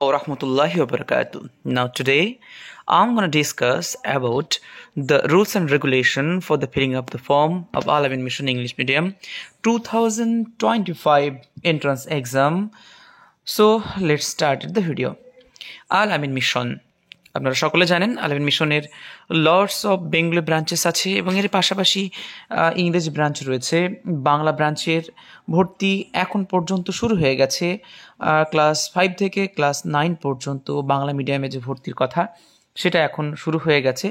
Warahmatullahi wabarakatuh. Now today I'm going to discuss about the rules and regulation for the filling up the form of Al-Amin Mission English Medium 2025 entrance exam. So let's start the video. Al-Amin Mission আপনারা সকলে জানেন আল-আমিন মিশনের lots of Bengali branches আছে এবং এর পাশাপাশি ইংরেজি branch রয়েছে। বাংলা ব্রাঞ্চের ভর্তি এখন পর্যন্ত শুরু হয়ে গেছে। ক্লাস 5 থেকে ক্লাস 9 পর্যন্ত বাংলা মিডিয়ামে যে ভর্তির কথা সেটা এখন শুরু হয়ে গেছে।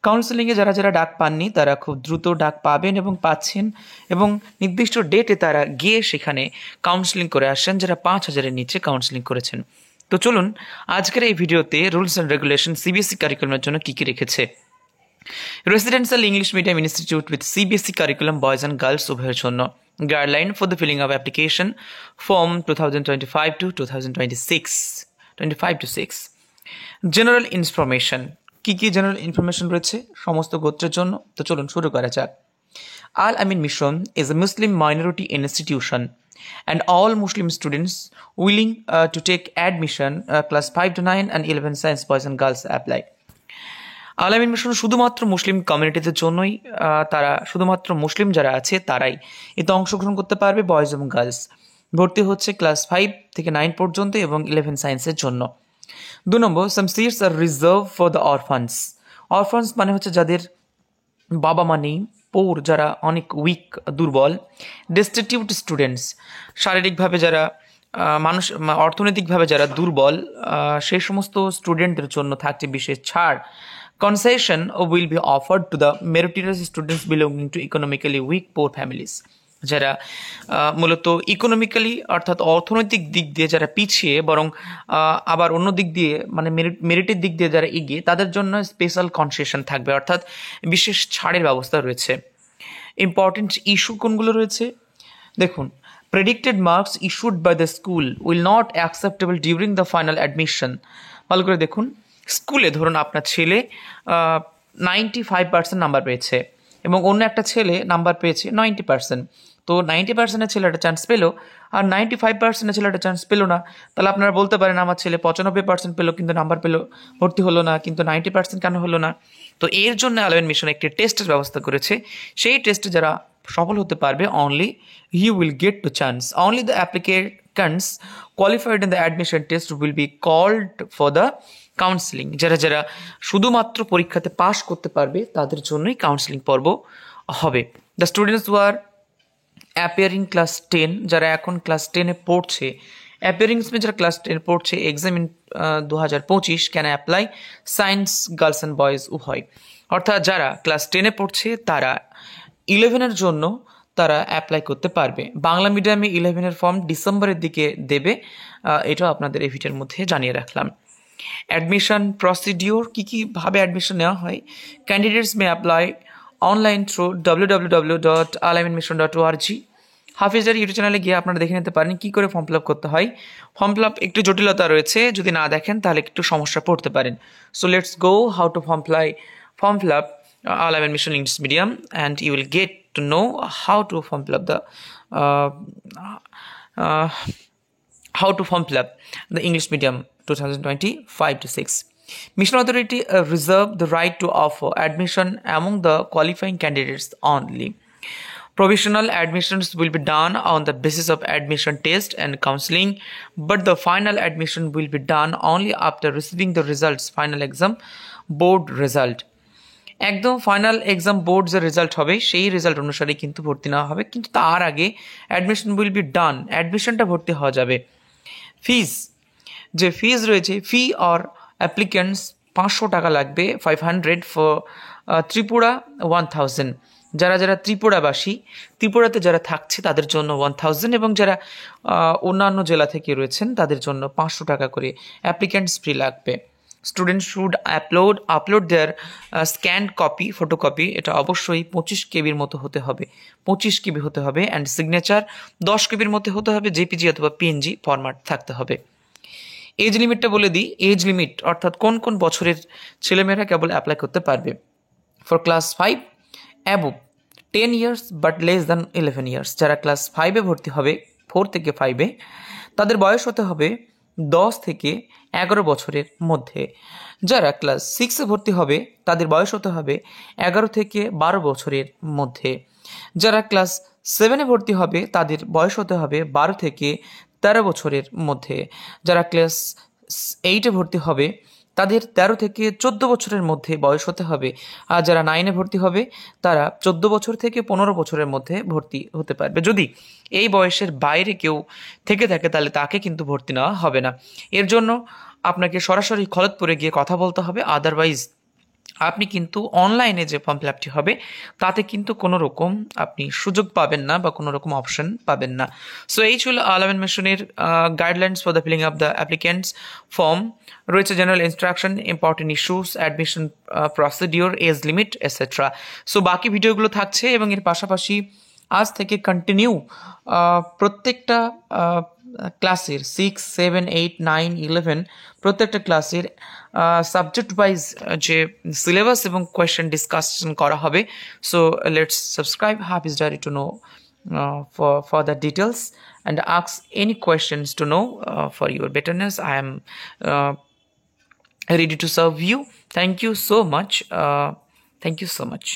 কাউন্সেলিংয়ে যারা যারা ডাক পাননি তারা খুব দ্রুত ডাক পাবেন এবং পাচ্ছেন, এবং নির্দিষ্ট ডেটে তারা গিয়ে সেখানে কাউন্সেলিং করে আসেন যারা 5,000-এর নিচে কাউন্সেলিং করেছেন। তো চলুন আজকের এই ভিডিওতে রুলস অ্যান্ড রেগুলেশন সিবিএসই কারিকুলামের জন্য কী কী রেখেছে। Residential English medium institute with CBSE curriculum boys and girls উভয়ের জন্য guideline for the filling of application form 2025 to 2026 general information. কী কী জেনারেল ইনফরমেশন রয়েছে সমস্ত গোত্রের জন্য? তো চলুন শুরু করা যাক। Al-Amin Mission is a Muslim minority institution and all Muslim students willing to take admission class 5 to 9 and 11 science boys and girls apply. Al-Amin Mission শুধুমাত্র মুসলিম কমিউনিটিদের জন্যই, তারা শুধুমাত্র মুসলিম যারা আছে তারাই এতে অংশগ্রহণ করতে পারবে, বয়েজ এবং গার্লস। ভর্তি হচ্ছে ক্লাস 5 থেকে 9 পর্যন্ত এবং 11 সায়েন্সের জন্য। 2 নম্বর, some seats are reserve for the orphans. Orphans মানে হচ্ছে যাদের বাবা মা নেই, পৌর যারা অনেক উইক দুর্বল, ডেস্টিটিউট স্টুডেন্টস শারীরিকভাবে যারা অর্থনৈতিকভাবে যারা দুর্বল, সেই সমস্ত স্টুডেন্টদের জন্য থাকছে বিশেষ ছাড়। Concession will be offered to the meritorious students belonging to economically weak poor families, যারা মূলত ইকোনমিক্যালি অর্থাৎ অর্থনৈতিক দিক দিয়ে যারা পিছিয়ে বরং আবার অন্য দিক দিয়ে মানে মেরিটের দিক দিয়ে যারা এগিয়ে, তাদের জন্য স্পেশাল কনসেশন থাকবে, অর্থাৎ বিশেষ ছাড়ের ব্যবস্থা রয়েছে। ইম্পর্টেন্ট ইস্যু কোনগুলো রয়েছে দেখুন। Predicted marks issued by the school will not acceptable during the final admission. ভালো করে দেখুন, স্কুলে ধরুন আপনার ছেলে 95% নাম্বার পেয়েছে এবং অন্য একটা ছেলে নাম্বার পেয়েছে 90%, তো 90%-এর ছেলেটা চান্স পেলো আর 95%-এর ছেলেটা চান্স পেলো না, তাহলে আপনারা বলতে পারেন আমার ছেলে 95% পেলো কিন্তু নাম্বার পেলো, ভর্তি হলো না, কিন্তু 90% কেন হলো না? তো এর জন্য আল-আমিন মিশন একটি টেস্টের ব্যবস্থা করেছে। সেই টেস্টে যারা সফল হতে পারবে only he will get to chance, only the applicants qualified in the admission test will be called for the counselling. যারা যারা শুধুমাত্র পরীক্ষাতে পাশ করতে পারবে তাদের জন্যই কাউন্সেলিং পর্ব হবে। The students were appearing class 10, যারা এখন ক্লাস 10-এ পড়ছে, অ্যাপিয়ারিংস में যারা ক্লাস 10 পড়ছে, exam in 2025 can apply science girls and boys উভয়। অর্থাৎ যারা ক্লাস 10-এ পড়ছে তারা 11-এর জন্য তারা অ্যাপ্লাই করতে পারবে। বাংলা মিডিয়ামে 11-এর ফর্ম ডিসেম্বরের দিকে দেবে, এটাও আপনাদের এই ভিডিওর মধ্যে জানিয়ে রাখলাম। অ্যাডমিশন প্রসিডিওর, কী কীভাবে অ্যাডমিশন নেওয়া হয়। Candidates may apply online through www.alaminmission.org। হাফিজার ইউটিউব চ্যানেলে গিয়ে আপনারা দেখে নিতে পারেন কী করে ফর্ম ফিল আপ করতে হয়। ফর্ম ফিল আপ একটু জটিলতা রয়েছে, যদি না দেখেন তাহলে একটু সমস্যা পড়তে পারেন। So let's go how to form fill up Al-Amin Mission English Medium and you will get to know how to form fill up the English Medium 2025 to 6. Mission Authority reserve the right to offer admission among the qualifying candidates only. Provisional admissions will be done on the basis of admission test and counseling, but the final admission will be done only after receiving the results, final exam board result. একদম final exam board যে result হবে সেই result অনুসারে কিন্তু ভর্তি নেওয়া হবে, কিন্তু তার আগে অ্যাডমিশন উইল বি ডান, অ্যাডমিশনটা ভর্তি হওয়া যাবে। ফিজ, যে ফিজ রয়েছে, ফি অর অ্যাপ্লিকেন্টস 500 টাকা লাগবে, 500 ফর ত্রিপুরা 1000। যারা যারা ত্রিপুরাতে যারা থাকছে তাদের জন্য 1000 এবং যারা অন্যান্য জেলা থেকে রয়েছেন তাদের জন্য 500 টাকা করে অ্যাপ্লিকেন্টস ফি লাগবে। Student should upload their scanned copy, photocopy, এটা অবশ্যই 25 কেবির মতো হতে হবে, 25 কেবি হতে হবে, অ্যান্ড সিগনেচার 10 কেবির মধ্যে হতে হবে, জেপিজি অথবা পিএনজি ফরম্যাট থাকতে হবে। এজ লিমিটটা বলে দিই, এজ লিমিট অর্থাৎ কোন কোন বছরের ছেলেমেয়েরা কেবল অ্যাপ্লাই করতে পারবে। For class 5 above 10 years but less than 11 years, যারা ক্লাস 5-এ ভর্তি হবে 4 থেকে 5-এ, তাদের বয়স হতে হবে 10 থেকে 11 বছরের মধ্যে। যারা ক্লাস 6-এ ভর্তি হবে তাদের বয়স হতে হবে 11 থেকে 12 বছরের মধ্যে। যারা ক্লাস 7-এ ভর্তি হবে তাদের বয়স হতে হবে 12 থেকে 13 বছরের মধ্যে। যারা ক্লাস 8-এ ভর্তি হবে তাদের 13 থেকে 14 বছরের মধ্যে বয়স হতে হবে। আর যারা 9-এ ভর্তি হবে তারা 14 বছর থেকে 15 বছরের মধ্যে ভর্তি হতে পারবে। যদি এই বয়সের বাইরে কেউ থেকে থাকে তাহলে তাকে কিন্তু ভর্তি নেওয়া হবে না। এর জন্য আপনাকে সরাসরি খলতপুরে গিয়ে কথা বলতে হবে, আদারওয়াইজ আপনি কিন্তু অনলাইনে যে ফর্ম ফিল আপটি হবে তাতে কিন্তু কোনো রকম আপনি সুযোগ পাবেন না বা কোনো রকম অপশন পাবেন না। সো এই ছিল আল-আমিন মিশনের guidelines for the filling up the applicants form. রয়েছে general instruction, important issues, admission procedure, age limit etcetera. So বাকি ভিডিওগুলো থাকছে এবং এর পাশাপাশি আজ থেকে কন্টিনিউ প্রত্যেকটা ক্লাসের 6, 7, 8, 9, 11 প্রত্যেকটা ক্লাসের সাবজেক্ট ওয়াইজ যে সিলেবাস এবং কোয়েশ্চেন ডিসকাশন করা হবে। So let's subscribe Hafiz Diary to know for the details and ask any questions to know for your betterness. I am ready to serve you. Thank you so much. Thank you so much.